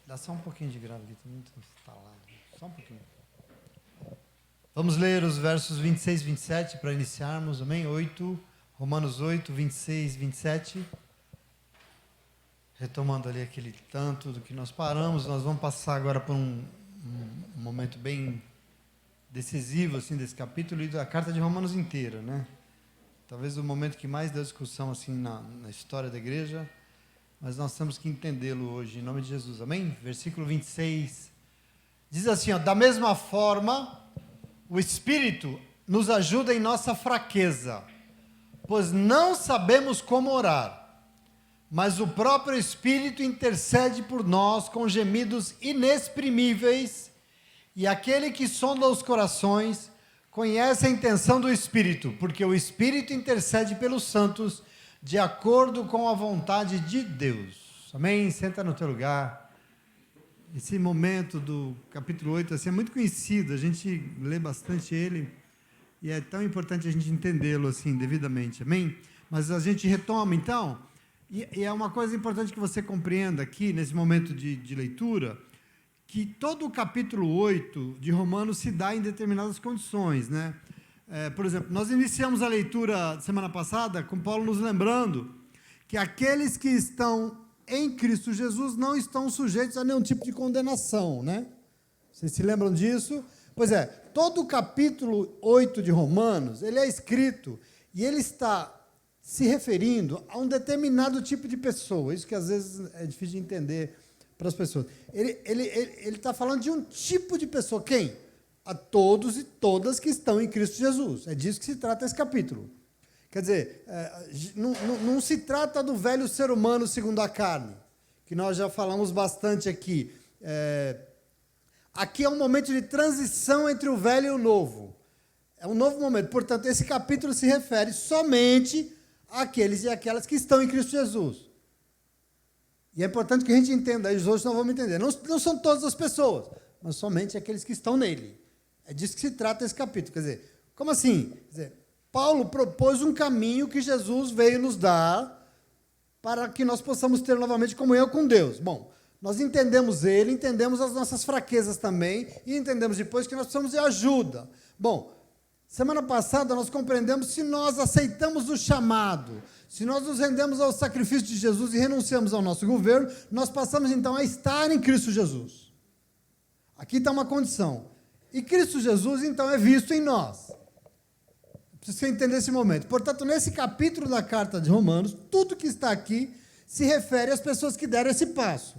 Dá só um pouquinho de grave aqui, muito instalado. Só um pouquinho. Vamos ler os versos 26 e 27 para iniciarmos, amém? Romanos 8, 26 e 27. Retomando ali aquele tanto do que nós paramos, nós vamos passar agora por um momento bem decisivo assim, desse capítulo e da carta de Romanos inteira, né? Talvez o momento que mais deu discussão assim, na história da igreja, mas nós temos que entendê-lo hoje, em nome de Jesus, amém? Versículo 26, diz assim, ó, da mesma forma, o Espírito nos ajuda em nossa fraqueza, pois não sabemos como orar, mas o próprio Espírito intercede por nós com gemidos inexprimíveis, e aquele que sonda os corações conhece a intenção do Espírito, porque o Espírito intercede pelos santos de acordo com a vontade de Deus. Amém? Senta no teu lugar. Esse momento do capítulo 8 assim, é muito conhecido, a gente lê bastante ele, e é tão importante a gente entendê-lo assim, devidamente. Amém? Mas a gente retoma, então, e é uma coisa importante que você compreenda aqui, nesse momento de leitura, que todo o capítulo 8 de Romanos se dá em determinadas condições, né? Por exemplo, nós iniciamos a leitura semana passada com Paulo nos lembrando que aqueles que estão em Cristo Jesus não estão sujeitos a nenhum tipo de condenação, né? Vocês se lembram disso? Pois é, todo o capítulo 8 de Romanos, ele é escrito e ele está se referindo a um determinado tipo de pessoa, isso que às vezes é difícil de entender para as pessoas. Ele está falando de um tipo de pessoa, quem? A todos e todas que estão em Cristo Jesus. É disso que se trata esse capítulo. Quer dizer, não se trata do velho ser humano segundo a carne, que nós já falamos bastante aqui. Aqui é um momento de transição entre o velho e o novo. É um novo momento. Portanto, esse capítulo se refere somente àqueles e àquelas que estão em Cristo Jesus. E é importante que a gente entenda, e hoje nós vamos entender. Não são todas as pessoas, mas somente aqueles que estão nele. É disso que se trata esse capítulo. Quer dizer, como assim? Quer dizer, Paulo propôs um caminho que Jesus veio nos dar para que nós possamos ter novamente comunhão com Deus. Bom, nós entendemos ele, entendemos as nossas fraquezas também, e entendemos depois que nós precisamos de ajuda. Bom, semana passada nós compreendemos se nós aceitamos o chamado, se nós nos rendemos ao sacrifício de Jesus e renunciamos ao nosso governo, nós passamos então a estar em Cristo Jesus. Aqui está uma condição. E Cristo Jesus, então, é visto em nós. Preciso que você entenda esse momento. Portanto, nesse capítulo da carta de Romanos, tudo que está aqui se refere às pessoas que deram esse passo.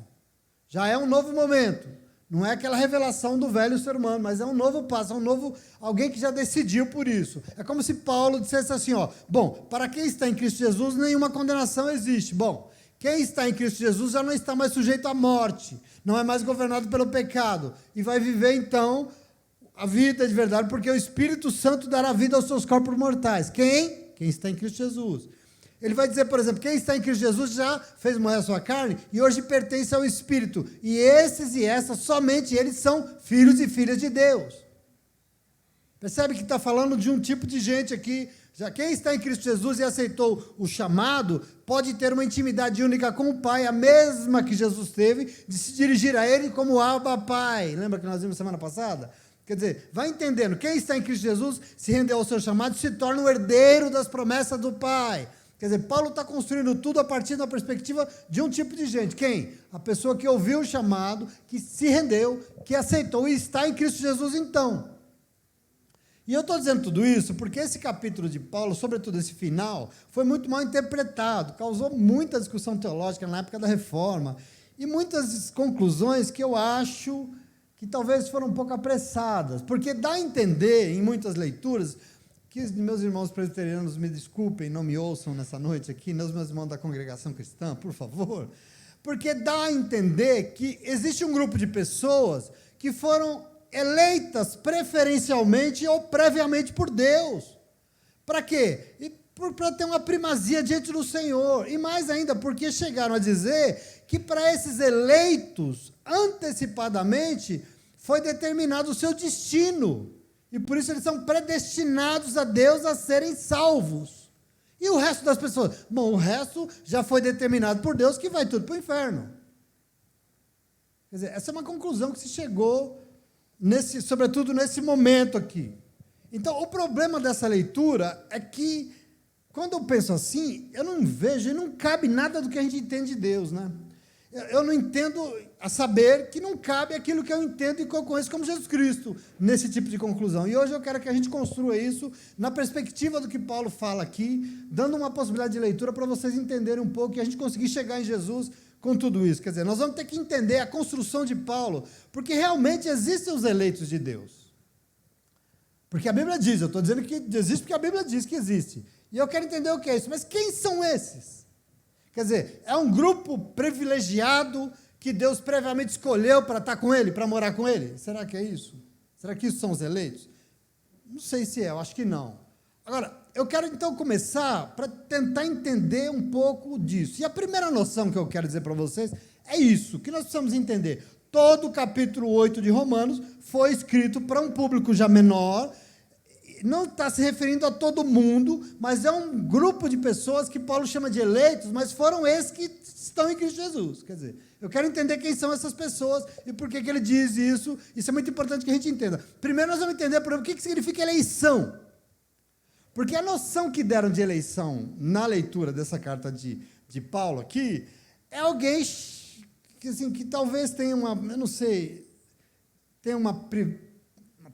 Já é um novo momento. Não é aquela revelação do velho ser humano, mas é um novo passo, é um novo, alguém que já decidiu por isso. É como se Paulo dissesse assim, ó, bom, para quem está em Cristo Jesus, nenhuma condenação existe. Bom, quem está em Cristo Jesus já não está mais sujeito à morte, não é mais governado pelo pecado, e vai viver, então, a vida de verdade, porque o Espírito Santo dará vida aos seus corpos mortais. Quem? Quem está em Cristo Jesus. Ele vai dizer, por exemplo, quem está em Cristo Jesus já fez morrer a sua carne e hoje pertence ao Espírito. E esses e essas, somente eles são filhos e filhas de Deus. Percebe que está falando de um tipo de gente aqui. Já quem está em Cristo Jesus e aceitou o chamado, pode ter uma intimidade única com o Pai, a mesma que Jesus teve, de se dirigir a Ele como Abba Pai. Lembra que nós vimos semana passada? Quer dizer, vai entendendo, quem está em Cristo Jesus se rendeu ao seu chamado, se torna o herdeiro das promessas do Pai. Quer dizer, Paulo está construindo tudo a partir da perspectiva de um tipo de gente. Quem? A pessoa que ouviu o chamado, que se rendeu, que aceitou e está em Cristo Jesus então. E eu estou dizendo tudo isso porque esse capítulo de Paulo, sobretudo esse final, foi muito mal interpretado, causou muita discussão teológica na época da Reforma, e muitas conclusões que eu acho que talvez foram um pouco apressadas, porque dá a entender, em muitas leituras, que meus irmãos presbiterianos me desculpem, não me ouçam nessa noite aqui, meus irmãos da congregação cristã, por favor, porque dá a entender que existe um grupo de pessoas que foram eleitas preferencialmente ou previamente por Deus. Para quê? Para ter uma primazia diante do Senhor. E mais ainda, porque chegaram a dizer que para esses eleitos, antecipadamente, foi determinado o seu destino. E por isso eles são predestinados a Deus a serem salvos. E o resto das pessoas? Bom, o resto já foi determinado por Deus que vai tudo para o inferno. Quer dizer, essa é uma conclusão que se chegou, sobretudo nesse momento aqui. Então, o problema dessa leitura é que, quando eu penso assim, eu não vejo e não cabe nada do que a gente entende de Deus, né? Eu não entendo a saber que não cabe aquilo que eu entendo e que eu conheço como Jesus Cristo, nesse tipo de conclusão. E hoje eu quero que a gente construa isso na perspectiva do que Paulo fala aqui, dando uma possibilidade de leitura para vocês entenderem um pouco e a gente conseguir chegar em Jesus com tudo isso. Quer dizer, nós vamos ter que entender a construção de Paulo, porque realmente existem os eleitos de Deus. Porque a Bíblia diz, eu estou dizendo que existe porque a Bíblia diz que existe. E eu quero entender o que é isso. Mas quem são esses? Quer dizer, é um grupo privilegiado que Deus previamente escolheu para estar com ele, para morar com ele? Será que é isso? Será que isso são os eleitos? Não sei se é, eu acho que não. Agora, eu quero então começar para tentar entender um pouco disso. E a primeira noção que eu quero dizer para vocês é isso, que nós precisamos entender. Todo o capítulo 8 de Romanos foi escrito para um público já menor, não está se referindo a todo mundo, mas é um grupo de pessoas que Paulo chama de eleitos, mas foram esses que estão em Cristo Jesus. Quer dizer, eu quero entender quem são essas pessoas e por que ele diz isso. Isso é muito importante que a gente entenda. Primeiro nós vamos entender o que significa eleição. Porque a noção que deram de eleição na leitura dessa carta de Paulo aqui é alguém que, assim, que talvez tenha uma, eu não sei, tenha uma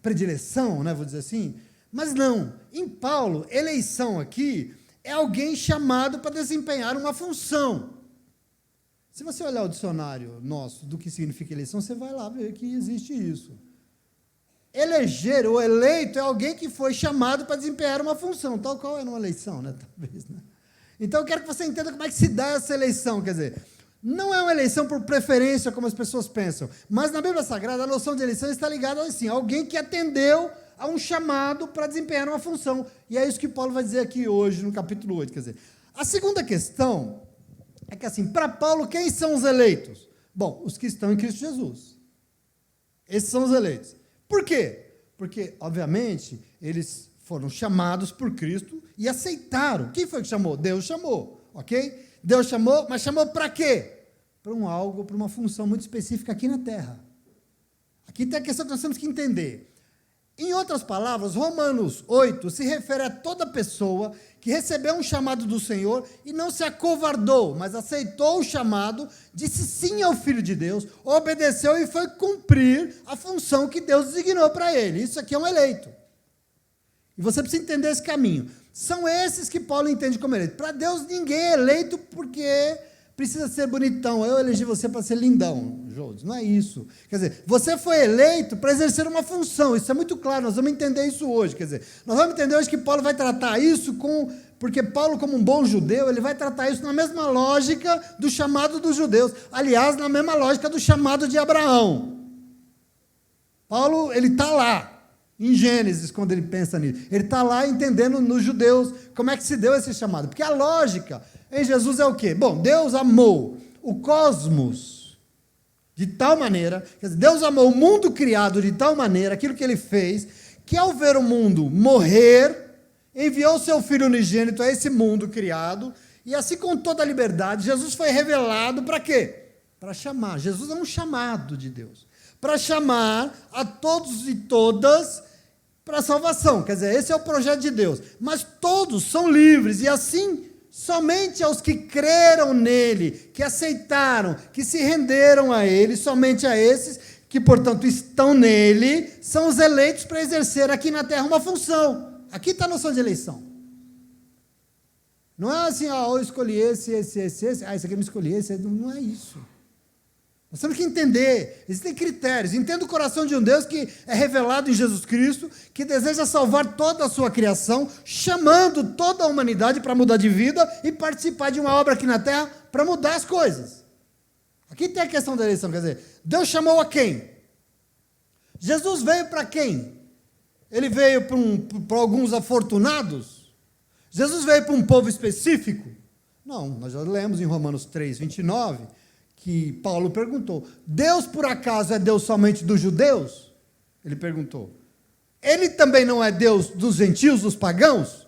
predileção, né, vou dizer assim. Mas não, em Paulo, eleição aqui é alguém chamado para desempenhar uma função. Se você olhar o dicionário nosso do que significa eleição, você vai lá ver que existe isso. Eleger ou eleito é alguém que foi chamado para desempenhar uma função, tal qual é numa eleição, né? Talvez, né? Então eu quero que você entenda como é que se dá essa eleição, quer dizer, não é uma eleição por preferência, como as pessoas pensam, mas na Bíblia Sagrada a noção de eleição está ligada assim, alguém que atendeu a um chamado para desempenhar uma função. E é isso que Paulo vai dizer aqui hoje, no capítulo 8. Quer dizer, a segunda questão é que, assim, para Paulo, quem são os eleitos? Bom, os que estão em Cristo Jesus. Esses são os eleitos. Por quê? Porque, obviamente, eles foram chamados por Cristo e aceitaram. Quem foi que chamou? Deus chamou, ok? Deus chamou, mas chamou para quê? Para algo, para uma função muito específica aqui na Terra. Aqui tem a questão que nós temos que entender. Em outras palavras, Romanos 8 se refere a toda pessoa que recebeu um chamado do Senhor e não se acovardou, mas aceitou o chamado, disse sim ao Filho de Deus, obedeceu e foi cumprir a função que Deus designou para ele. Isso aqui é um eleito. E você precisa entender esse caminho. São esses que Paulo entende como eleito. Para Deus, ninguém é eleito porque precisa ser bonitão. Eu elegi você para ser lindão, Jodes. Não é isso. Quer dizer, você foi eleito para exercer uma função. Isso é muito claro, nós vamos entender isso hoje. Quer dizer, nós vamos entender hoje que Paulo vai tratar isso porque Paulo, como um bom judeu, ele vai tratar isso na mesma lógica do chamado dos judeus. Aliás, na mesma lógica do chamado de Abraão. Paulo, ele está lá, em Gênesis, quando ele pensa nisso. Ele está lá entendendo nos judeus como é que se deu esse chamado. Porque a lógica em Jesus é o quê? Bom, Deus amou o cosmos de tal maneira, quer dizer, Deus amou o mundo criado de tal maneira, aquilo que ele fez, que ao ver o mundo morrer, enviou o seu Filho unigênito a esse mundo criado, e assim com toda a liberdade, Jesus foi revelado para quê? Para chamar. Jesus é um chamado de Deus. Para chamar a todos e todas para a salvação. Quer dizer, esse é o projeto de Deus. Mas todos são livres, e assim somente aos que creram nele, que aceitaram, que se renderam a ele, somente a esses que, portanto, estão nele, são os eleitos para exercer aqui na terra uma função. Aqui está a noção de eleição. Não é assim, eu escolhi esse, esse aqui eu não escolhi esse, não é isso. Nós temos que entender, existem critérios. Entenda o coração de um Deus que é revelado em Jesus Cristo, que deseja salvar toda a sua criação, chamando toda a humanidade para mudar de vida e participar de uma obra aqui na terra para mudar as coisas. Aqui tem a questão da eleição, quer dizer, Deus chamou a quem? Jesus veio para quem? Ele veio para alguns afortunados? Jesus veio para um povo específico? Não, nós já lemos em Romanos 3, 29, que Paulo perguntou, Deus por acaso é Deus somente dos judeus? Ele perguntou. Ele também não é Deus dos gentios, dos pagãos?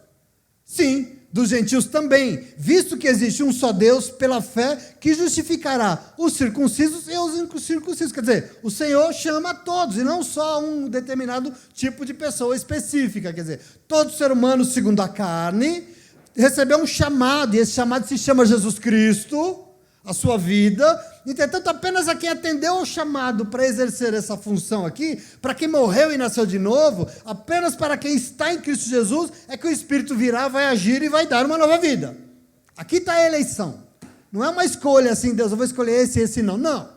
Sim, dos gentios também, visto que existe um só Deus pela fé que justificará os circuncisos e os incircuncisos. Quer dizer, o Senhor chama a todos, e não só um determinado tipo de pessoa específica. Quer dizer, todo ser humano, segundo a carne, recebeu um chamado, e esse chamado se chama Jesus Cristo, a sua vida. Entretanto, apenas a quem atendeu ao chamado para exercer essa função aqui, para quem morreu e nasceu de novo, apenas para quem está em Cristo Jesus, é que o Espírito virá, vai agir e vai dar uma nova vida. Aqui está a eleição. Não é uma escolha assim, Deus, eu vou escolher esse e esse não. Não.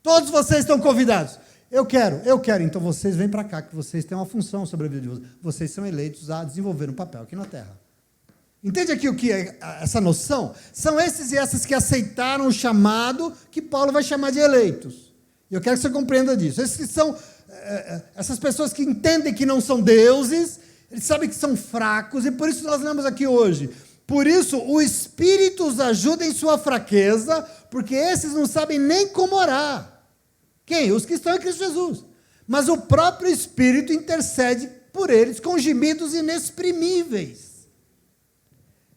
Todos vocês estão convidados. Eu quero. Então vocês vêm para cá, que vocês têm uma função sobre a vida de vocês. Vocês são eleitos a desenvolver um papel aqui na terra. Entende aqui o que é essa noção? São esses e essas que aceitaram o chamado que Paulo vai chamar de eleitos. E eu quero que você compreenda disso. Esses que são, essas pessoas que entendem que não são deuses, eles sabem que são fracos, e por isso nós lemos aqui hoje. Por isso, o Espírito os ajuda em sua fraqueza, porque esses não sabem nem como orar. Quem? Os que estão em Cristo Jesus. Mas o próprio Espírito intercede por eles com gemidos inexprimíveis.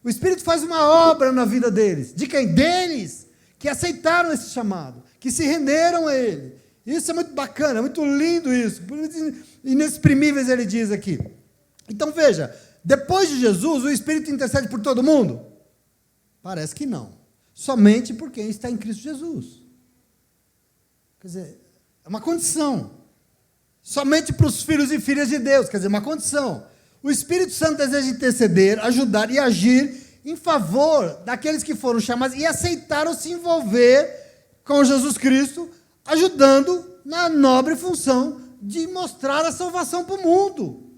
O Espírito faz uma obra na vida deles. De quem? Deles, que aceitaram esse chamado, que se renderam a Ele. Isso é muito bacana, é muito lindo isso. Inexprimíveis, ele diz aqui. Então, veja, depois de Jesus, o Espírito intercede por todo mundo? Parece que não. Somente por quem está em Cristo Jesus. Quer dizer, é uma condição. Somente para os filhos e filhas de Deus, quer dizer, uma condição. O Espírito Santo deseja interceder, ajudar e agir em favor daqueles que foram chamados e aceitaram se envolver com Jesus Cristo, ajudando na nobre função de mostrar a salvação para o mundo.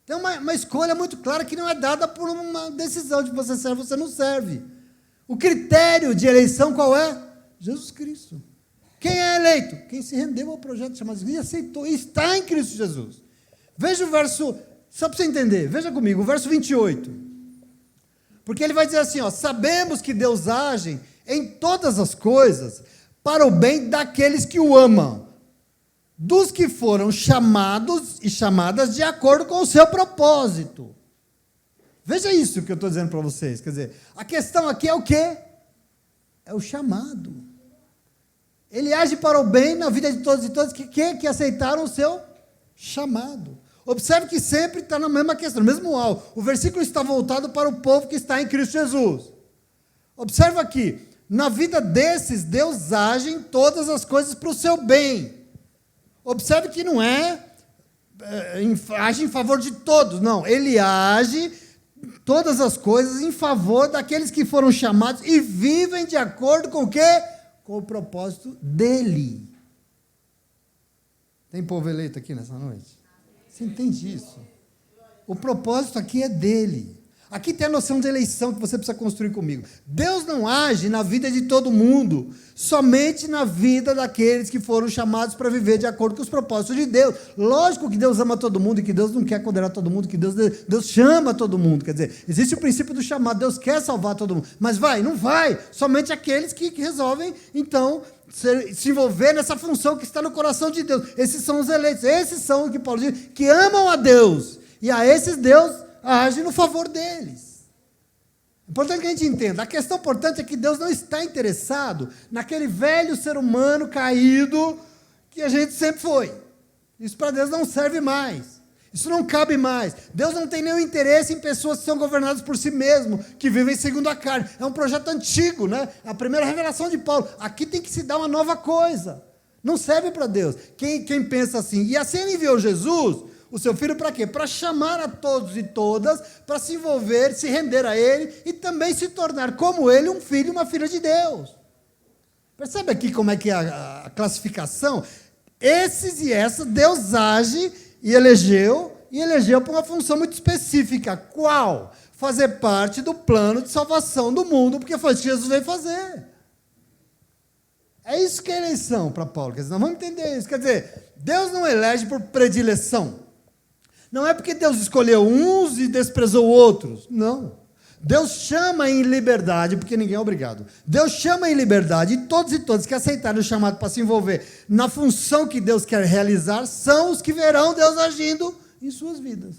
Tem uma escolha muito clara que não é dada por uma decisão de você serve ou você não serve. O critério de eleição qual é? Jesus Cristo. Quem é eleito? Quem se rendeu ao projeto chamado Jesus e aceitou, e está em Cristo Jesus. Veja o verso... Só para você entender, veja comigo, o verso 28. Porque ele vai dizer assim, ó, sabemos que Deus age em todas as coisas para o bem daqueles que o amam, dos que foram chamados e chamadas de acordo com o seu propósito. Veja isso que eu estou dizendo para vocês. Quer dizer, a questão aqui é o quê? É o chamado. Ele age para o bem na vida de todos e todas que aceitaram o seu chamado. Observe que sempre está na mesma questão, no mesmo alvo. O versículo está voltado para o povo que está em Cristo Jesus. Observe aqui, na vida desses, Deus age em todas as coisas para o seu bem. Observe que não age em favor de todos, não. Ele age todas as coisas em favor daqueles que foram chamados e vivem de acordo com o quê? Com o propósito dele. Tem povo eleito aqui nessa noite? Você entende isso? O propósito aqui é dele. Aqui tem a noção de eleição que você precisa construir comigo. Deus não age na vida de todo mundo, somente na vida daqueles que foram chamados para viver de acordo com os propósitos de Deus. Lógico que Deus ama todo mundo e que Deus não quer condenar todo mundo, que Deus chama todo mundo. Quer dizer, existe o princípio do chamado, Deus quer salvar todo mundo. Mas não vai. Somente aqueles que resolvem, então, se envolver nessa função que está no coração de Deus. Esses são os eleitos. Esses são o que Paulo diz, que amam a Deus. E a esses Deus age no favor deles. É importante que a gente entenda. A questão importante é que Deus não está interessado naquele velho ser humano caído que a gente sempre foi. Isso para Deus não serve mais. Isso não cabe mais. Deus não tem nenhum interesse em pessoas que são governadas por si mesmo, que vivem segundo a carne. É um projeto antigo, né? A primeira revelação de Paulo. Aqui tem que se dar uma nova coisa. Não serve para Deus. Quem pensa assim? E assim ele enviou Jesus, o seu filho, para quê? Para chamar a todos e todas, para se envolver, se render a ele e também se tornar como ele um filho e uma filha de Deus. Percebe aqui como é que é a classificação? Esses e essas, Deus age e elegeu para uma função muito específica. Qual? Fazer parte do plano de salvação do mundo, porque foi isso que Jesus veio fazer. É isso que é eleição para Paulo. Quer dizer, nós vamos entender isso. Quer dizer, Deus não elege por predileção. Não é porque Deus escolheu uns e desprezou outros. Não. Deus chama em liberdade, porque ninguém é obrigado. Deus chama em liberdade, e todos e todas que aceitaram o chamado para se envolver na função que Deus quer realizar, são os que verão Deus agindo em suas vidas.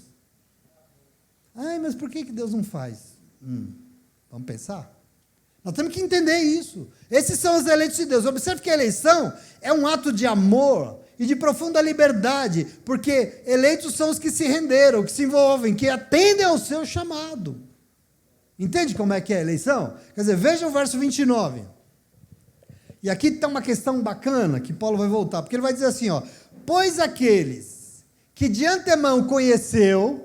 Ai, mas por que Deus não faz? Vamos pensar? Nós temos que entender isso. Esses são os eleitos de Deus. Observe que a eleição é um ato de amor e de profunda liberdade, porque eleitos são os que se renderam, que se envolvem, que atendem ao seu chamado. Entende como é que é a eleição? Quer dizer, veja o verso 29. E aqui está uma questão bacana, que Paulo vai voltar, porque ele vai dizer assim, ó, pois aqueles que de antemão conheceu,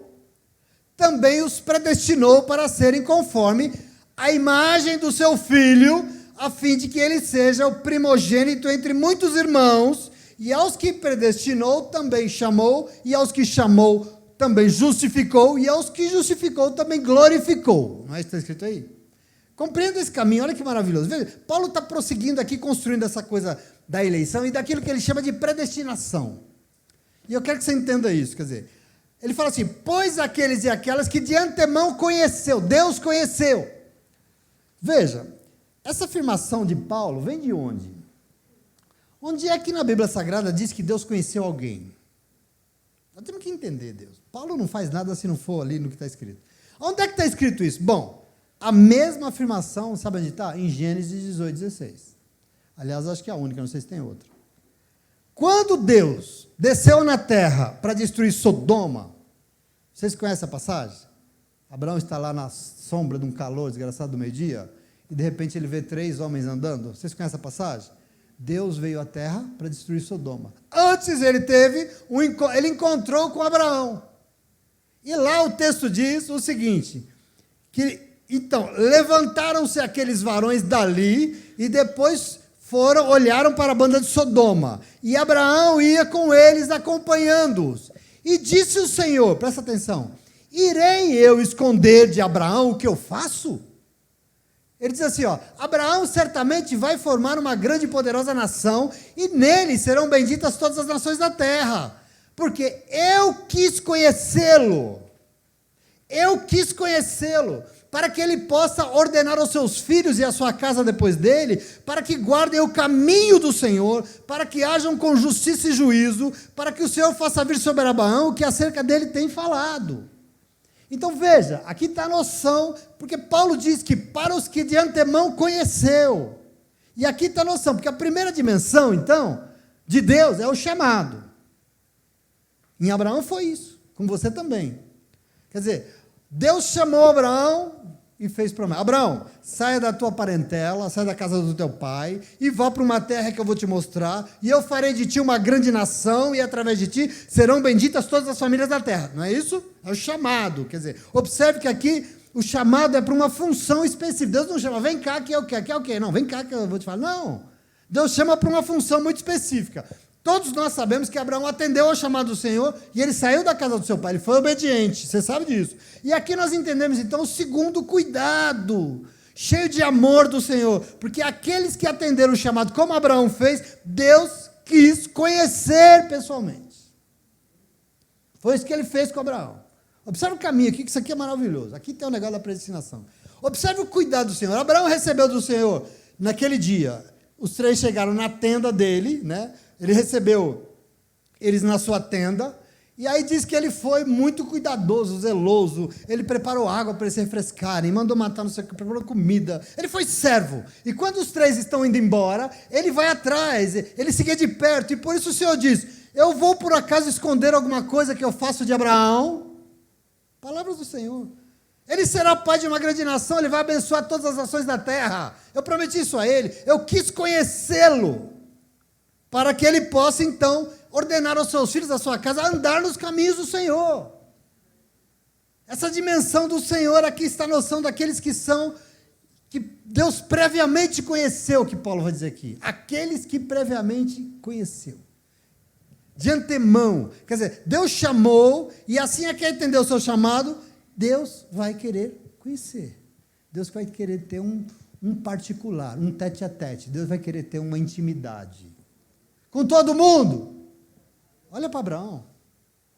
também os predestinou para serem conforme a imagem do seu Filho, a fim de que ele seja o primogênito entre muitos irmãos, e aos que predestinou também chamou, e aos que chamou também justificou, e aos que justificou também glorificou. Não é isso que está escrito aí? Compreenda esse caminho, olha que maravilhoso. Veja, Paulo está prosseguindo aqui, construindo essa coisa da eleição e daquilo que ele chama de predestinação. E eu quero que você entenda isso, quer dizer, ele fala assim, pois aqueles e aquelas que de antemão conheceu, Deus conheceu. Veja, essa afirmação de Paulo vem de onde? Onde é que na Bíblia Sagrada diz que Deus conheceu alguém? Nós temos que entender Deus. Paulo não faz nada se não for ali no que está escrito. Onde é que está escrito isso? Bom, a mesma afirmação, sabe onde está? Em Gênesis 18, 16. Aliás, acho que é a única, não sei se tem outra. Quando Deus desceu na terra para destruir Sodoma, vocês conhecem a passagem? Abraão está lá na sombra de um calor desgraçado do meio-dia, e de repente ele vê 3 homens andando. Vocês conhecem a passagem? Deus veio à terra para destruir Sodoma. Antes ele encontrou com Abraão. E lá o texto diz o seguinte, que então levantaram-se aqueles varões dali e depois olharam para a banda de Sodoma. E Abraão ia com eles acompanhando-os. E disse o Senhor, presta atenção, irei eu esconder de Abraão o que eu faço? Ele diz assim, ó, Abraão certamente vai formar uma grande e poderosa nação, e nele serão benditas todas as nações da terra, porque eu quis conhecê-lo, para que ele possa ordenar aos seus filhos e à sua casa depois dele, para que guardem o caminho do Senhor, para que hajam com justiça e juízo, para que o Senhor faça vir sobre Abraão o que acerca dele tem falado. Então veja, aqui está a noção, porque Paulo diz que para os que de antemão conheceu, e aqui está a noção, porque a primeira dimensão, então, de Deus é o chamado. Em Abraão foi isso, com você também. Quer dizer, Deus chamou Abraão e fez promessa. Abraão, saia da tua parentela, saia da casa do teu pai, e vá para uma terra que eu vou te mostrar, e eu farei de ti uma grande nação, e através de ti serão benditas todas as famílias da terra. Não é isso? É o chamado. Quer dizer, observe que aqui o chamado é para uma função específica. Deus não chama, vem cá que é o quê? Que é o quê? Não, vem cá que eu vou te falar. Não. Deus chama para uma função muito específica. Todos nós sabemos que Abraão atendeu ao chamado do Senhor e ele saiu da casa do seu pai, ele foi obediente, você sabe disso. E aqui nós entendemos então o segundo cuidado, cheio de amor do Senhor, porque aqueles que atenderam o chamado, como Abraão fez, Deus quis conhecer pessoalmente. Foi isso que ele fez com Abraão. Observe o caminho aqui, que isso aqui é maravilhoso. Aqui tem o negócio da predestinação. Observe o cuidado do Senhor. Abraão recebeu do Senhor, naquele dia, os 3 chegaram na tenda dele, né? Ele recebeu eles na sua tenda, e aí diz que ele foi muito cuidadoso, zeloso, ele preparou água para eles se refrescarem, mandou matar, não sei o que, preparou comida, ele foi servo, e quando os 3 estão indo embora, ele vai atrás, ele seguia de perto, e por isso o Senhor diz, eu vou por acaso esconder alguma coisa que eu faço de Abraão? Palavras do Senhor. Ele será pai de uma grande nação, ele vai abençoar todas as nações da terra, eu prometi isso a ele, eu quis conhecê-lo, para que ele possa, então, ordenar aos seus filhos, à sua casa, andar nos caminhos do Senhor. Essa dimensão do Senhor, aqui está a noção daqueles que Deus previamente conheceu, que Paulo vai dizer aqui. Aqueles que previamente conheceu. De antemão. Quer dizer, Deus chamou, e assim é que entendeu o seu chamado, Deus vai querer conhecer. Deus vai querer ter um particular, um tete-a-tete. Deus vai querer ter uma intimidade. Com todo mundo. Olha para Abraão,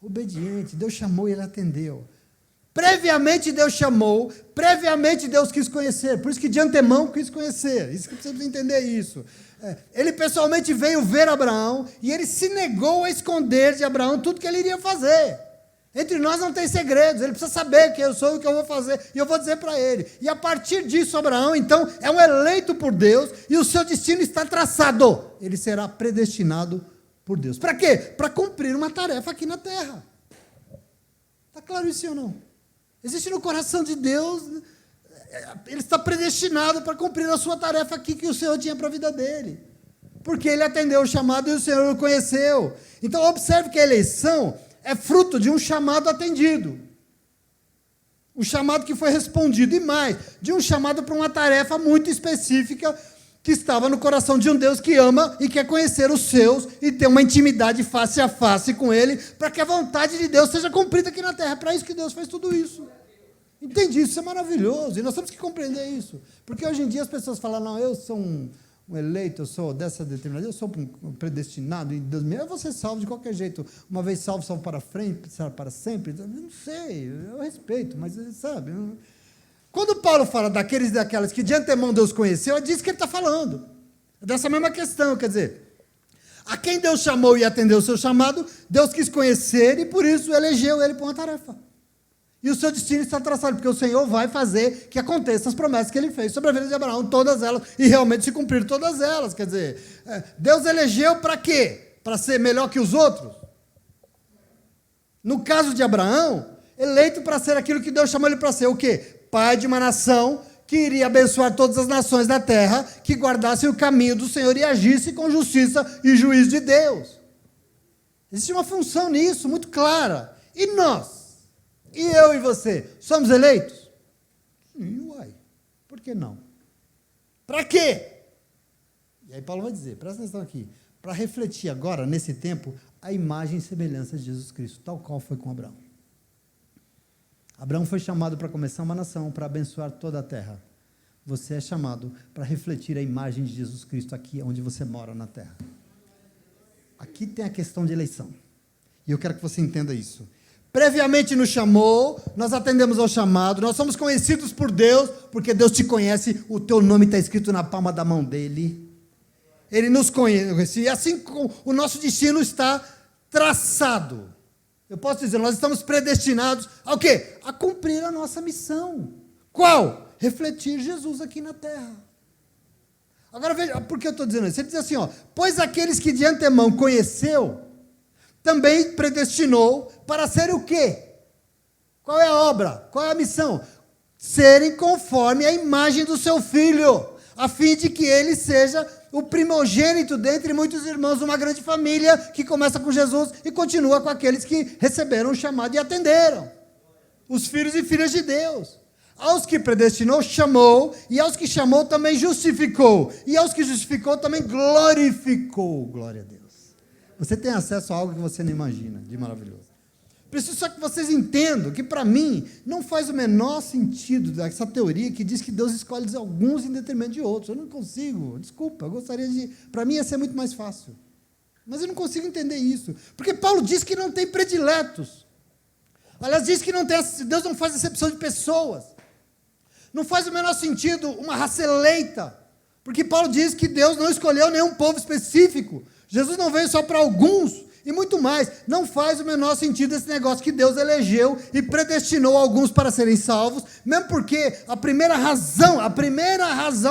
obediente, Deus chamou e ele atendeu. Previamente Deus chamou, previamente Deus quis conhecer, por isso que de antemão quis conhecer, isso que você precisa entender isso. Ele pessoalmente veio ver Abraão, e ele se negou a esconder de Abraão tudo que ele iria fazer. Entre nós não tem segredos, ele precisa saber quem eu sou e o que eu vou fazer, e eu vou dizer para ele. E a partir disso, Abraão, então, é um eleito por Deus, e o seu destino está traçado. Ele será predestinado por Deus. Para quê? Para cumprir uma tarefa aqui na terra. Está claro isso ou não? Existe no coração de Deus, ele está predestinado para cumprir a sua tarefa aqui que o Senhor tinha para a vida dele. Porque ele atendeu o chamado e o Senhor o conheceu. Então, observe que a eleição é fruto de um chamado atendido. Um chamado que foi respondido. E mais, de um chamado para uma tarefa muito específica que estava no coração de um Deus que ama e quer conhecer os seus e ter uma intimidade face a face com Ele, para que a vontade de Deus seja cumprida aqui na terra. É para isso que Deus fez tudo isso. Entende isso? Isso é maravilhoso. E nós temos que compreender isso. Porque hoje em dia as pessoas falam, não, eu sou um eleito, eu sou dessa determinada, eu sou um predestinado, e Deus me... eu vou ser salvo de qualquer jeito. Uma vez salvo, salvo para frente, salvo para sempre. Eu não sei, eu respeito, mas sabe... Quando Paulo fala daqueles e daquelas que de antemão Deus conheceu, é disso que ele está falando. É dessa mesma questão, quer dizer, a quem Deus chamou e atendeu o seu chamado, Deus quis conhecer e por isso elegeu ele para uma tarefa. E o seu destino está traçado, porque o Senhor vai fazer que aconteçam as promessas que ele fez sobre a vida de Abraão, todas elas, e realmente se cumprir todas elas. Quer dizer, Deus elegeu para quê? Para ser melhor que os outros? No caso de Abraão, eleito para ser aquilo que Deus chamou ele para ser, o quê? Pai de uma nação que iria abençoar todas as nações da terra, que guardassem o caminho do Senhor e agissem com justiça e juízo de Deus. Existe uma função nisso, muito clara. E nós? E eu e você? Somos eleitos? Sim, uai. Por que não? Para quê? E aí Paulo vai dizer, presta atenção aqui, para refletir agora, nesse tempo, a imagem e semelhança de Jesus Cristo, tal qual foi com Abraão. Abraão foi chamado para começar uma nação, para abençoar toda a terra. Você é chamado para refletir a imagem de Jesus Cristo aqui onde você mora na terra. Aqui tem a questão de eleição. E eu quero que você entenda isso. Previamente nos chamou, nós atendemos ao chamado, nós somos conhecidos por Deus, porque Deus te conhece, o teu nome está escrito na palma da mão dele. Ele nos conhece, e assim o nosso destino está traçado. Eu posso dizer, nós estamos predestinados ao quê? A cumprir a nossa missão. Qual? Refletir Jesus aqui na terra. Agora veja, por que eu estou dizendo isso? Ele diz assim, ó, pois aqueles que de antemão conheceu, também predestinou para ser o quê? Qual é a obra? Qual é a missão? Serem conforme a imagem do seu filho, a fim de que ele seja o primogênito dentre muitos irmãos, uma grande família que começa com Jesus e continua com aqueles que receberam o chamado e atenderam. Os filhos e filhas de Deus. Aos que predestinou, chamou, e aos que chamou também justificou, e aos que justificou também glorificou. Glória a Deus. Você tem acesso a algo que você não imagina, de maravilhoso. Preciso só que vocês entendam que, para mim, não faz o menor sentido essa teoria que diz que Deus escolhe alguns em detrimento de outros. Eu não consigo, desculpa, eu gostaria de... Para mim ia ser muito mais fácil. Mas eu não consigo entender isso. Porque Paulo diz que não tem prediletos. Aliás, diz que não tem, Deus não faz acepção de pessoas. Não faz o menor sentido uma raça eleita. Porque Paulo diz que Deus não escolheu nenhum povo específico. Jesus não veio só para alguns. E muito mais, não faz o menor sentido esse negócio que Deus elegeu e predestinou alguns para serem salvos, mesmo porque a primeira razão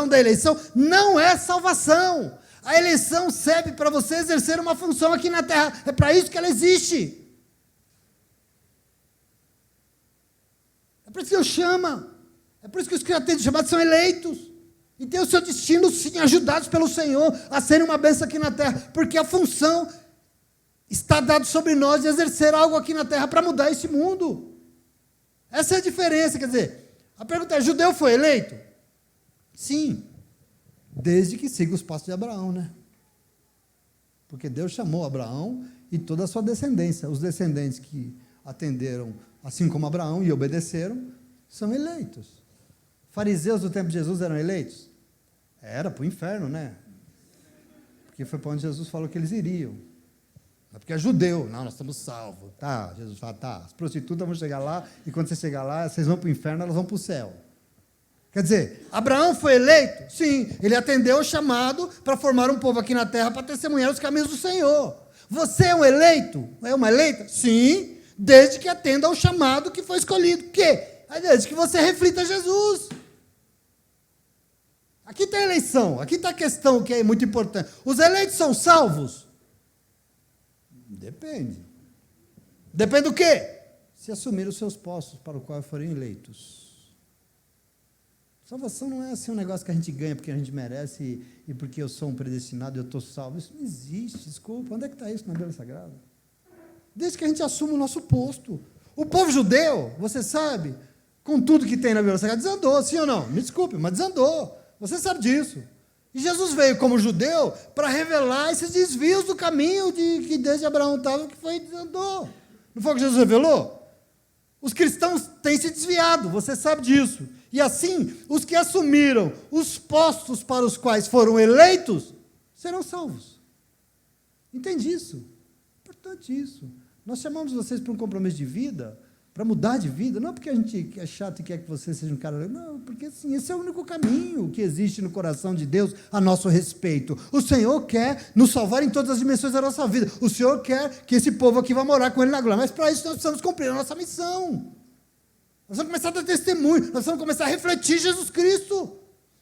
da eleição não é salvação. A eleição serve para você exercer uma função aqui na terra, é para isso que ela existe. É por isso que Deus chama, é por isso que os que atendem chamados são eleitos, e têm o seu destino, sim, ajudados pelo Senhor a serem uma bênção aqui na terra, porque a função está dado sobre nós de exercer algo aqui na terra para mudar esse mundo. Essa é a diferença, quer dizer, a pergunta é, judeu foi eleito? Sim, desde que siga os passos de Abraão, né? Porque Deus chamou Abraão e toda a sua descendência, os descendentes que atenderam, assim como Abraão, e obedeceram, são eleitos. Fariseus do tempo de Jesus eram eleitos? Era para o inferno, né? Porque foi para onde Jesus falou que eles iriam. Porque é judeu, não, nós estamos salvos. Tá, Jesus fala, tá, as prostitutas vão chegar lá, e quando você chegar lá, vocês vão para o inferno, elas vão para o céu. Quer dizer, Abraão foi eleito? Sim, ele atendeu o chamado para formar um povo aqui na terra, para testemunhar os caminhos do Senhor. Você é um eleito? É uma eleita? Sim, desde que atenda ao chamado que foi escolhido. Desde que você reflita Jesus. Aqui está a eleição, aqui está a questão que é muito importante. Os eleitos são salvos? Depende. Depende do quê? Se assumir os seus postos para o qual forem eleitos. Salvação não é assim um negócio que a gente ganha porque a gente merece e porque eu sou um predestinado e eu estou salvo. Isso não existe, desculpa. Onde é que está isso na Bíblia Sagrada? Desde que a gente assuma o nosso posto. O povo judeu, você sabe, com tudo que tem na Bíblia Sagrada, desandou, sim ou não? Me desculpe, mas desandou. Você sabe disso. E Jesus veio como judeu para revelar esses desvios do caminho que desde Abraão estava, que foi desandou. Não foi o que Jesus revelou? Os cristãos têm se desviado, você sabe disso. E assim, os que assumiram os postos para os quais foram eleitos, serão salvos. Entende isso? Importante isso. Nós chamamos vocês para um compromisso de vida, para mudar de vida, não porque a gente é chato e quer que você seja um cara... Não, porque assim, esse é o único caminho que existe no coração de Deus a nosso respeito. O Senhor quer nos salvar em todas as dimensões da nossa vida. O Senhor quer que esse povo aqui vá morar com Ele na glória. Mas para isso nós precisamos cumprir a nossa missão. Nós vamos começar a dar testemunho, nós vamos começar a refletir Jesus Cristo.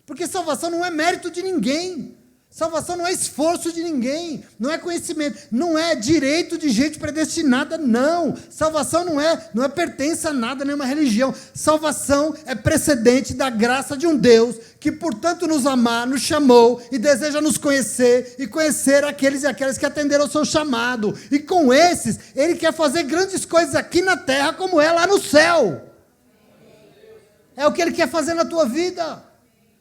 Porque salvação não é mérito de ninguém. Salvação não é esforço de ninguém, não é conhecimento, não é direito de gente predestinada, não. Salvação não é pertence a nada, nenhuma religião. Salvação é precedente da graça de um Deus que, portanto, nos amar, nos chamou e deseja nos conhecer e conhecer aqueles e aquelas que atenderam ao seu chamado. E com esses, Ele quer fazer grandes coisas aqui na terra como é lá no céu. É o que Ele quer fazer na tua vida.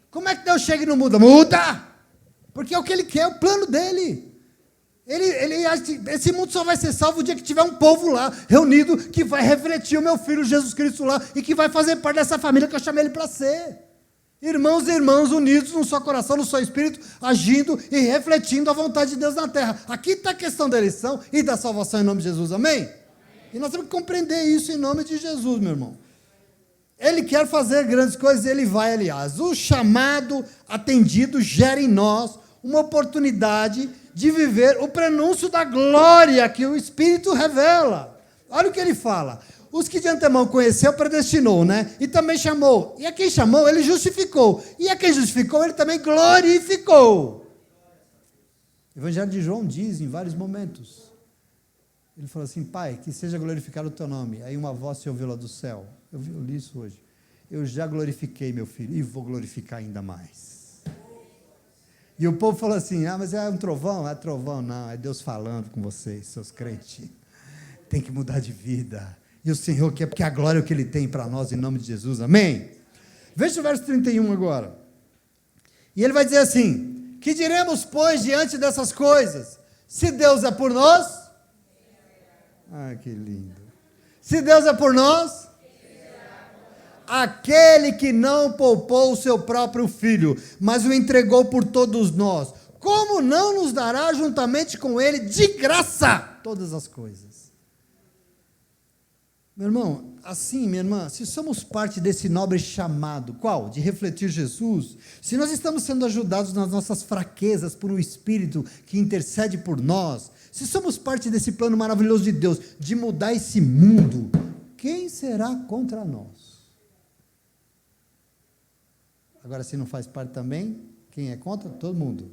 Como é que Deus chega e não muda? Muda! Porque é o que Ele quer, é o plano dEle. Esse mundo só vai ser salvo o dia que tiver um povo lá, reunido, que vai refletir o meu Filho Jesus Cristo lá, e que vai fazer parte dessa família que eu chamei Ele para ser. Irmãos e irmãs unidos num só coração, num só espírito, agindo e refletindo a vontade de Deus na terra. Aqui está a questão da eleição e da salvação em nome de Jesus, amém? E nós temos que compreender isso em nome de Jesus, meu irmão. Ele quer fazer grandes coisas, Ele vai, aliás. O chamado atendido gera em nós uma oportunidade de viver o prenúncio da glória que o Espírito revela. Olha o que ele fala. Os que de antemão conheceu, predestinou, né? E também chamou. E a quem chamou, Ele justificou. E a quem justificou, Ele também glorificou. O Evangelho de João diz em vários momentos. Ele falou assim, Pai, que seja glorificado o Teu nome. Aí uma voz se ouviu lá do céu. Eu li isso hoje. Eu já glorifiquei meu Filho e vou glorificar ainda mais. E o povo falou assim, mas é um trovão? É trovão não, é Deus falando com vocês, seus crentes. Tem que mudar de vida. E o Senhor quer, porque a glória é o que Ele tem para nós, em nome de Jesus, amém? Veja o verso 31 agora. E ele vai dizer assim, que diremos, pois, diante dessas coisas? Se Deus é por nós... que lindo. Se Deus é por nós... Aquele que não poupou o seu próprio Filho, mas o entregou por todos nós, como não nos dará juntamente com Ele, de graça, todas as coisas? Meu irmão, assim, minha irmã, se somos parte desse nobre chamado, qual? De refletir Jesus, se nós estamos sendo ajudados nas nossas fraquezas por um Espírito que intercede por nós, se somos parte desse plano maravilhoso de Deus, de mudar esse mundo, quem será contra nós? Agora, se não faz parte também, quem é contra? Todo mundo.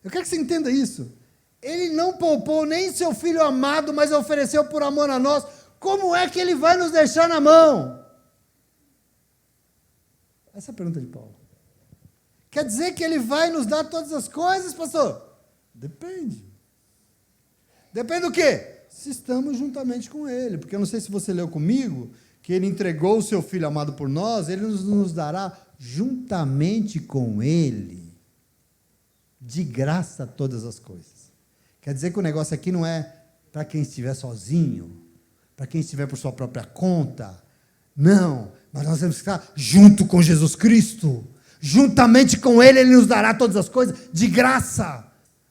Eu quero que você entenda isso. Ele não poupou nem seu Filho amado, mas ofereceu por amor a nós. Como é que Ele vai nos deixar na mão? Essa é a pergunta de Paulo. Quer dizer que Ele vai nos dar todas as coisas, pastor? Depende. Depende do quê? Se estamos juntamente com Ele. Porque eu não sei se você leu comigo... que Ele entregou o seu Filho amado por nós, Ele nos dará juntamente com Ele, de graça, todas as coisas. Quer dizer que o negócio aqui não é para quem estiver sozinho, para quem estiver por sua própria conta. Não, mas nós temos que estar junto com Jesus Cristo. Juntamente com Ele, Ele nos dará todas as coisas, de graça,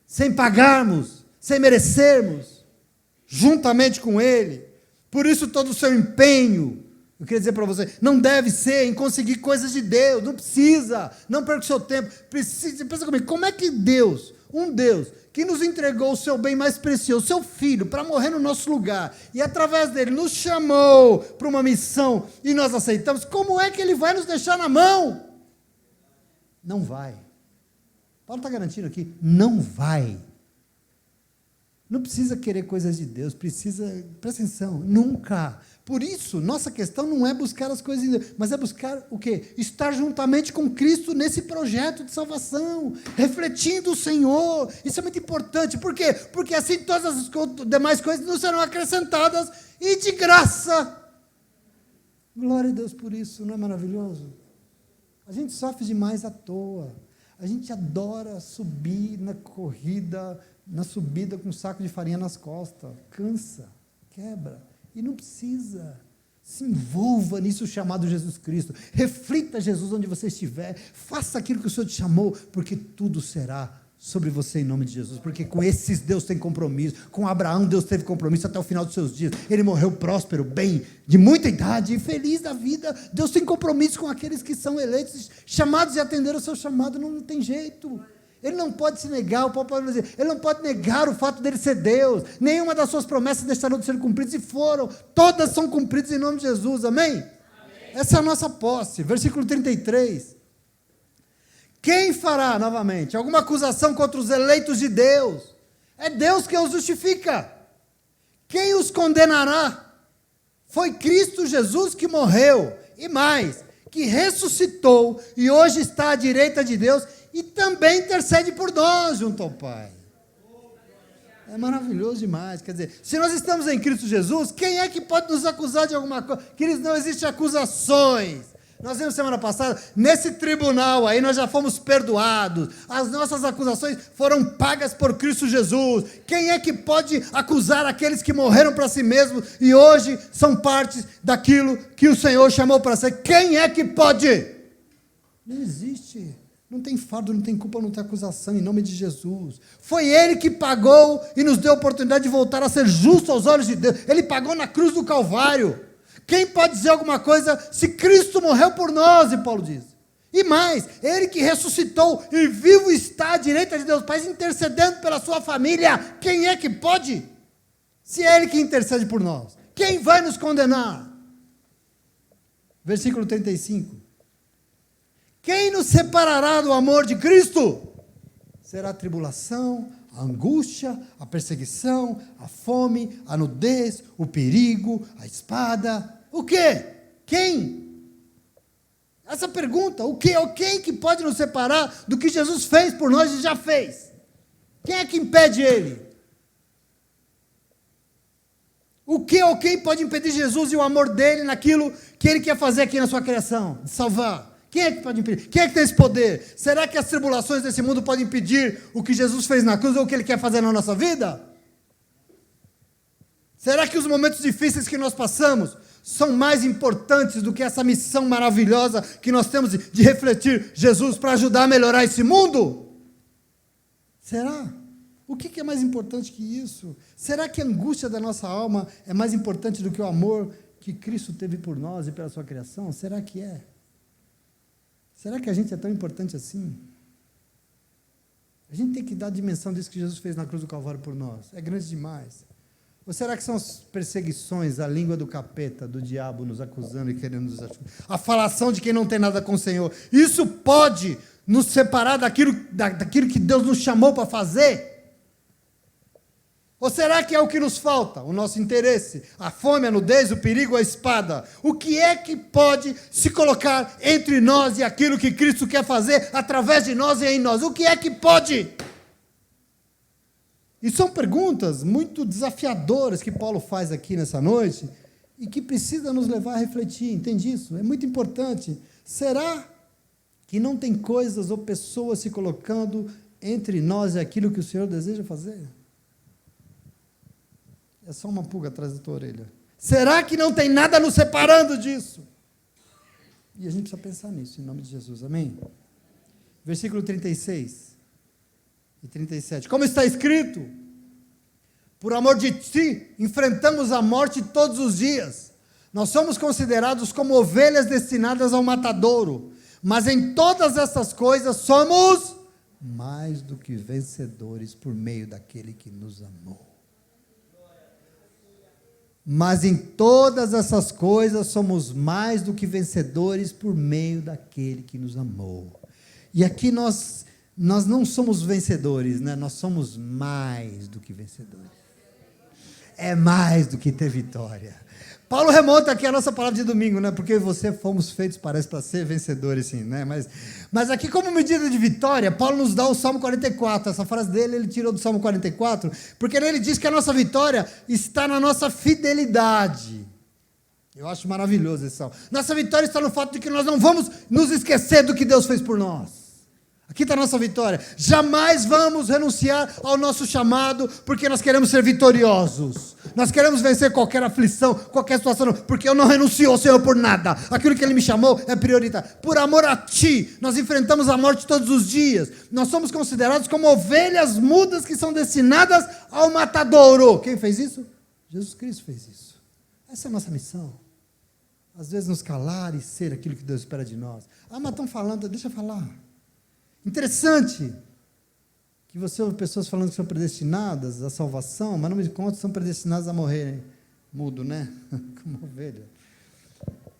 sem pagarmos, sem merecermos. Juntamente com Ele. Por isso todo o seu empenho, eu queria dizer para você, não deve ser em conseguir coisas de Deus, não precisa, não perca o seu tempo, pensa comigo, como é que Deus, Um Deus que nos entregou o seu bem mais precioso, o seu Filho, para morrer no nosso lugar, e através dele nos chamou para uma missão, e nós aceitamos, como é que ele vai nos deixar na mão? Não vai. Paulo está garantindo aqui, não vai. Não precisa querer coisas de Deus, presta atenção, nunca. Por isso, nossa questão não é buscar as coisas de Deus, mas é buscar o quê? Estar juntamente com Cristo nesse projeto de salvação, refletindo o Senhor. Isso é muito importante. Por quê? Porque assim todas as demais coisas não serão acrescentadas e de graça. Glória a Deus por isso, não é maravilhoso? A gente sofre demais à toa. A gente adora subir na corrida, na subida com um saco de farinha nas costas. Cansa, quebra. E não precisa. Se envolva nisso chamado Jesus Cristo. Reflita Jesus onde você estiver. Faça aquilo que o Senhor te chamou, porque tudo será sobre você em nome de Jesus. Porque com esses Deus tem compromisso. Com Abraão Deus teve compromisso até o final dos seus dias. Ele morreu próspero, bem, de muita idade e feliz da vida. Deus tem compromisso com aqueles que são eleitos, chamados e atenderam o seu chamado. Não tem jeito. Ele não pode se negar, o Paulo dizer, ele não pode negar o fato dele ser Deus. Nenhuma das suas promessas deixarão de ser cumpridas, e foram. Todas são cumpridas em nome de Jesus, amém? Amém. Essa é a nossa posse. Versículo 33. Quem fará, novamente, alguma acusação contra os eleitos de Deus? É Deus que os justifica. Quem os condenará? Foi Cristo Jesus que morreu, e mais, que ressuscitou, e hoje está à direita de Deus, e também intercede por nós junto ao Pai. É maravilhoso demais. Quer dizer, se nós estamos em Cristo Jesus, quem é que pode nos acusar de alguma coisa? Queridos, não existem acusações. Nós vimos semana passada, nesse tribunal aí nós já fomos perdoados. As nossas acusações foram pagas por Cristo Jesus. Quem é que pode acusar aqueles que morreram para si mesmos e hoje são partes daquilo que o Senhor chamou para ser? Quem é que pode? Não existe. Não tem fardo, não tem culpa, não tem acusação, em nome de Jesus. Foi Ele que pagou e nos deu a oportunidade de voltar a ser justo aos olhos de Deus. Ele pagou na cruz do Calvário. Quem pode dizer alguma coisa se Cristo morreu por nós, e Paulo diz. E mais, Ele que ressuscitou e vivo está à direita de Deus Pai, intercedendo pela sua família. Quem é que pode? Se é Ele que intercede por nós, quem vai nos condenar? Versículo 35. Quem nos separará do amor de Cristo? Será a tribulação, a angústia, a perseguição, a fome, a nudez, o perigo, a espada. O quê? Quem? Essa pergunta, o quê? Quem que pode nos separar do que Jesus fez por nós e já fez? Quem é que impede Ele? O que ou quem pode impedir Jesus e o amor dEle naquilo que Ele quer fazer aqui na sua criação? De salvar. Quem é que pode impedir? Quem é que tem esse poder? Será que as tribulações desse mundo podem impedir o que Jesus fez na cruz ou o que Ele quer fazer na nossa vida? Será que os momentos difíceis que nós passamos são mais importantes do que essa missão maravilhosa que nós temos de refletir Jesus para ajudar a melhorar esse mundo? Será? O que é mais importante que isso? Será que a angústia da nossa alma é mais importante do que o amor que Cristo teve por nós e pela sua criação? Será que é? Será que a gente é tão importante assim? A gente tem que dar a dimensão disso que Jesus fez na cruz do Calvário por nós. É grande demais. Ou será que são as perseguições, a língua do capeta, do diabo nos acusando e querendo nos ajudar? A falação de quem não tem nada com o Senhor. Isso pode nos separar daquilo que Deus nos chamou para fazer? Ou será que é o que nos falta? O nosso interesse, a fome, a nudez, o perigo, a espada. O que é que pode se colocar entre nós e aquilo que Cristo quer fazer através de nós e em nós? O que é que pode? E são perguntas muito desafiadoras que Paulo faz aqui nessa noite e que precisa nos levar a refletir, entende isso? É muito importante. Será que não tem coisas ou pessoas se colocando entre nós e aquilo que o Senhor deseja fazer? É só uma pulga atrás da tua orelha. Será que não tem nada nos separando disso? E a gente precisa pensar nisso, em nome de Jesus, amém? Versículo 36 e 37. Como está escrito, por amor de ti, enfrentamos a morte todos os dias. Nós somos considerados como ovelhas destinadas ao matadouro. Mas em todas essas coisas somos mais do que vencedores por meio daquele que nos amou. Mas em todas essas coisas somos mais do que vencedores por meio daquele que nos amou. E aqui nós não somos vencedores, né? Nós somos mais do que vencedores. É mais do que ter vitória. Paulo remonta aqui a nossa palavra de domingo, né? Porque você fomos feitos, parece, para ser vencedores, sim, né? Mas aqui, como medida de vitória, Paulo nos dá o Salmo 44. Essa frase dele, ele tirou do Salmo 44, porque nele diz que a nossa vitória está na nossa fidelidade. Eu acho maravilhoso esse salmo. Nossa vitória está no fato de que nós não vamos nos esquecer do que Deus fez por nós. Aqui está a nossa vitória. Jamais vamos renunciar ao nosso chamado, porque nós queremos ser vitoriosos. Nós queremos vencer qualquer aflição, qualquer situação, porque eu não renuncio ao Senhor por nada. Aquilo que Ele me chamou é prioritário. Por amor a Ti, nós enfrentamos a morte todos os dias. Nós somos considerados como ovelhas mudas que são destinadas ao matadouro. Quem fez isso? Jesus Cristo fez isso. Essa é a nossa missão. Às vezes nos calar e ser aquilo que Deus espera de nós. Ah, mas estão falando, deixa eu falar. Interessante que você ouve pessoas falando que são predestinadas à salvação, mas não me conta que são predestinadas a morrerem. Mudo, né? Como ovelha.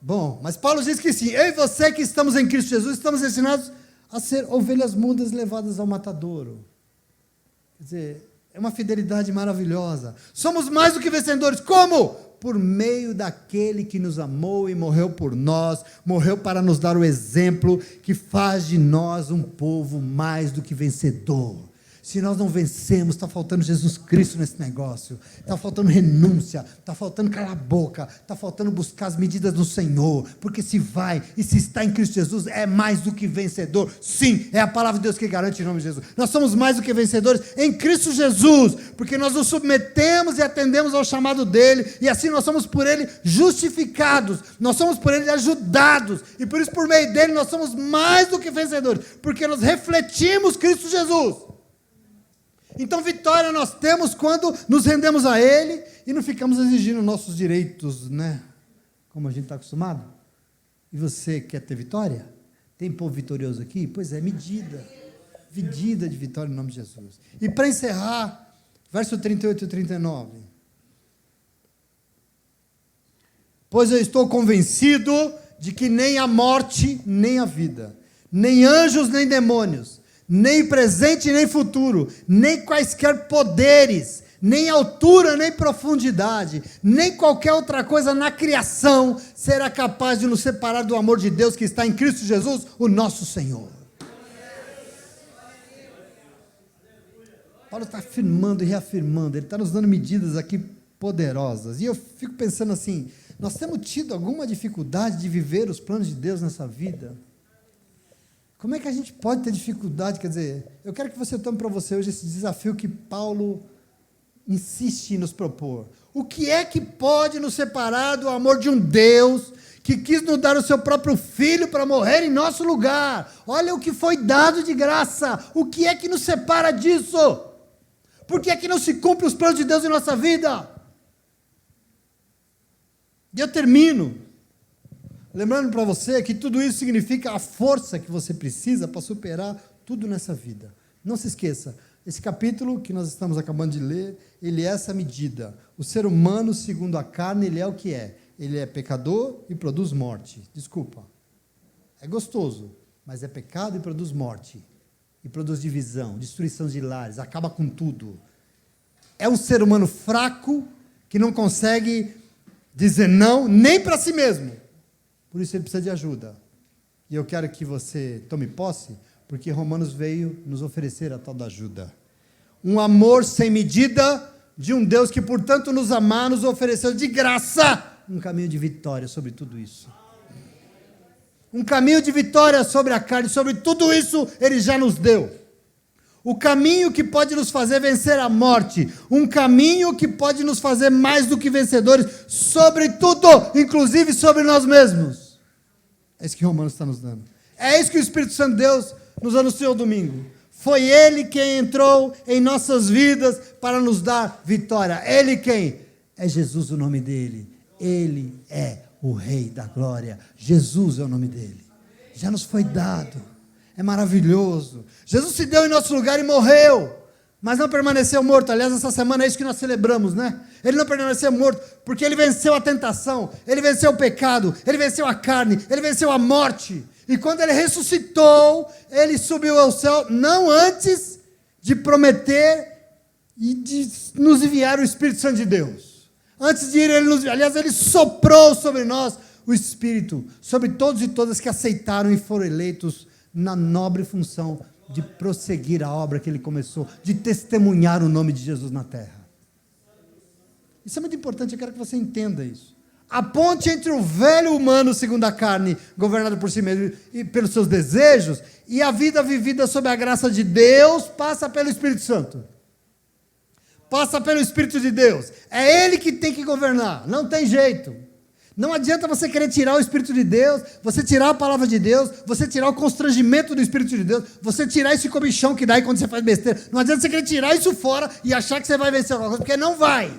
Bom, mas Paulo diz que sim, eu e você que estamos em Cristo Jesus, estamos destinados a ser ovelhas mudas levadas ao matadouro. Quer dizer, é uma fidelidade maravilhosa. Somos mais do que vencedores. Como? Por meio daquele que nos amou e morreu por nós, morreu para nos dar o exemplo que faz de nós um povo mais do que vencedor. Se nós não vencemos, está faltando Jesus Cristo nesse negócio, está faltando renúncia, está faltando calar a boca, está faltando buscar as medidas do Senhor, porque se vai e se está em Cristo Jesus, é mais do que vencedor. Sim, é a palavra de Deus que garante em nome de Jesus. Nós somos mais do que vencedores em Cristo Jesus, porque nós nos submetemos e atendemos ao chamado dEle, e assim nós somos por Ele justificados, nós somos por Ele ajudados, e por isso por meio dEle nós somos mais do que vencedores, porque nós refletimos Cristo Jesus. Então vitória nós temos quando nos rendemos a Ele e não ficamos exigindo nossos direitos, né? Como a gente está acostumado. E você quer ter vitória? Tem povo vitorioso aqui? Pois é, medida de vitória em nome de Jesus. E para encerrar, verso 38 e 39. Pois eu estou convencido de que nem a morte, nem a vida, nem anjos, nem demônios, nem presente, nem futuro, nem quaisquer poderes, nem altura, nem profundidade, nem qualquer outra coisa na criação será capaz de nos separar do amor de Deus que está em Cristo Jesus, o nosso Senhor. Paulo está afirmando e reafirmando, ele está nos dando medidas aqui poderosas, e eu fico pensando assim, nós temos tido alguma dificuldade de viver os planos de Deus nessa vida? Como é que a gente pode ter dificuldade? Quer dizer, eu quero que você tome para você hoje esse desafio que Paulo insiste em nos propor. O que é que pode nos separar do amor de um Deus que quis nos dar o seu próprio Filho para morrer em nosso lugar? Olha o que foi dado de graça. O que é que nos separa disso? Por que é que não se cumpre os planos de Deus em nossa vida? E eu termino lembrando para você que tudo isso significa a força que você precisa para superar tudo nessa vida. Não se esqueça, esse capítulo que nós estamos acabando de ler, ele é essa medida. O ser humano, segundo a carne, ele é o que é. Ele é pecador e produz morte. Desculpa. É gostoso, mas é pecado e produz morte. E produz divisão, destruição de lares, acaba com tudo. É um ser humano fraco que não consegue dizer não nem para si mesmo. Por isso ele precisa de ajuda. E eu quero que você tome posse, porque Romanos veio nos oferecer a tal da ajuda. Um amor sem medida de um Deus que, por tanto nos amar, nos ofereceu de graça um caminho de vitória sobre tudo isso. Um caminho de vitória sobre a carne, sobre tudo isso Ele já nos deu. O caminho que pode nos fazer vencer a morte. Um caminho que pode nos fazer mais do que vencedores sobre tudo, inclusive sobre nós mesmos. É isso que Romanos está nos dando. É isso que o Espírito Santo de Deus nos anunciou domingo. Foi Ele quem entrou em nossas vidas para nos dar vitória. Ele quem? É Jesus o nome dele. Ele é o Rei da Glória. Jesus é o nome dele. Já nos foi dado. é maravilhoso. Jesus se deu em nosso lugar e morreu, mas não permaneceu morto. Aliás, essa semana é isso que nós celebramos, né? Ele não permaneceu morto, porque ele venceu a tentação, ele venceu o pecado, ele venceu a carne, ele venceu a morte. E quando ele ressuscitou, ele subiu ao céu, não antes de prometer e de nos enviar o Espírito Santo de Deus. Antes de ir, ele soprou sobre nós o Espírito, sobre todos e todas que aceitaram e foram eleitos na nobre função de prosseguir a obra que ele começou, de testemunhar o nome de Jesus na terra. Isso é muito importante, eu quero que você entenda isso. A ponte entre o velho humano segundo a carne, governado por si mesmo e pelos seus desejos, e a vida vivida sob a graça de Deus, passa pelo Espírito Santo. Passa pelo Espírito de Deus. É Ele que tem que governar, não tem jeito. Não adianta você querer tirar o Espírito de Deus, você tirar a palavra de Deus, você tirar o constrangimento do Espírito de Deus, você tirar esse comichão que dá aí quando você faz besteira. Não adianta você querer tirar isso fora e achar que você vai vencer alguma coisa, porque não vai.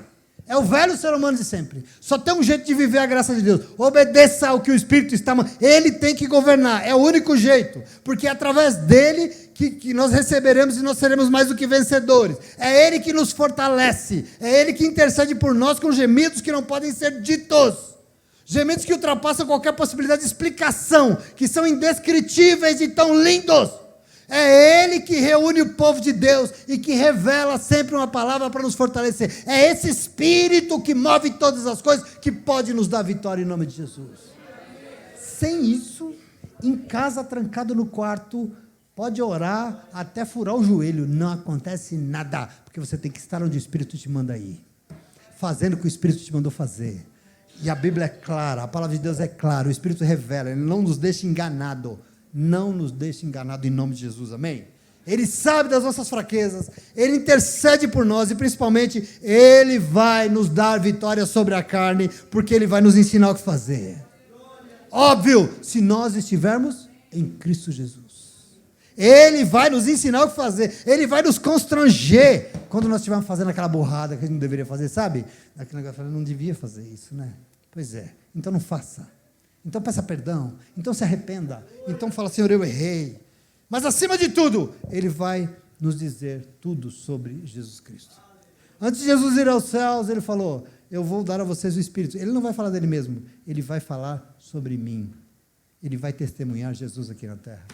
É o velho ser humano de sempre. Só tem um jeito de viver a graça de Deus. Obedeça ao que o Espírito está mandando. Ele tem que governar. É o único jeito. Porque é através dele que nós receberemos e nós seremos mais do que vencedores. É ele que nos fortalece. É ele que intercede por nós com gemidos que não podem ser ditos. Gemidos que ultrapassam qualquer possibilidade de explicação. Que são indescritíveis e tão lindos. É Ele que reúne o povo de Deus e que revela sempre uma palavra para nos fortalecer. É esse Espírito que move todas as coisas que pode nos dar vitória em nome de Jesus. Sem isso, em casa, trancado no quarto, pode orar até furar o joelho, não acontece nada, porque você tem que estar onde o Espírito te manda ir, fazendo o que o Espírito te mandou fazer. E a Bíblia é clara, a palavra de Deus é clara, o Espírito revela, Ele não nos deixa enganado. Não nos deixe enganado em nome de Jesus, amém? Ele sabe das nossas fraquezas, Ele intercede por nós e principalmente Ele vai nos dar vitória sobre a carne, porque Ele vai nos ensinar o que fazer. Óbvio, se nós estivermos em Cristo Jesus. Ele vai nos ensinar o que fazer, Ele vai nos constranger quando nós estivermos fazendo aquela burrada que a gente não deveria fazer, sabe? Aquele negócio, eu não devia fazer isso, né? Pois é, então não faça. Então peça perdão, então se arrependa, então fala, Senhor, eu errei. Mas acima de tudo, Ele vai nos dizer tudo sobre Jesus Cristo. Antes de Jesus ir aos céus, Ele falou, eu vou dar a vocês o Espírito. Ele não vai falar dele mesmo, Ele vai falar sobre mim. Ele vai testemunhar Jesus aqui na terra.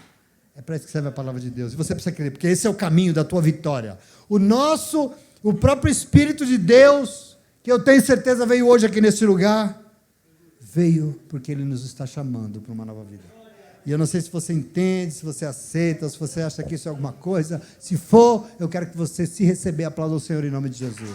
É para isso que serve a palavra de Deus. E você precisa crer, porque esse é o caminho da tua vitória. O próprio Espírito de Deus, que eu tenho certeza veio hoje aqui nesse lugar, veio porque Ele nos está chamando para uma nova vida. E eu não sei se você entende, se você aceita, se você acha que isso é alguma coisa. Se for, eu quero que você, se receber, aplauda o Senhor em nome de Jesus.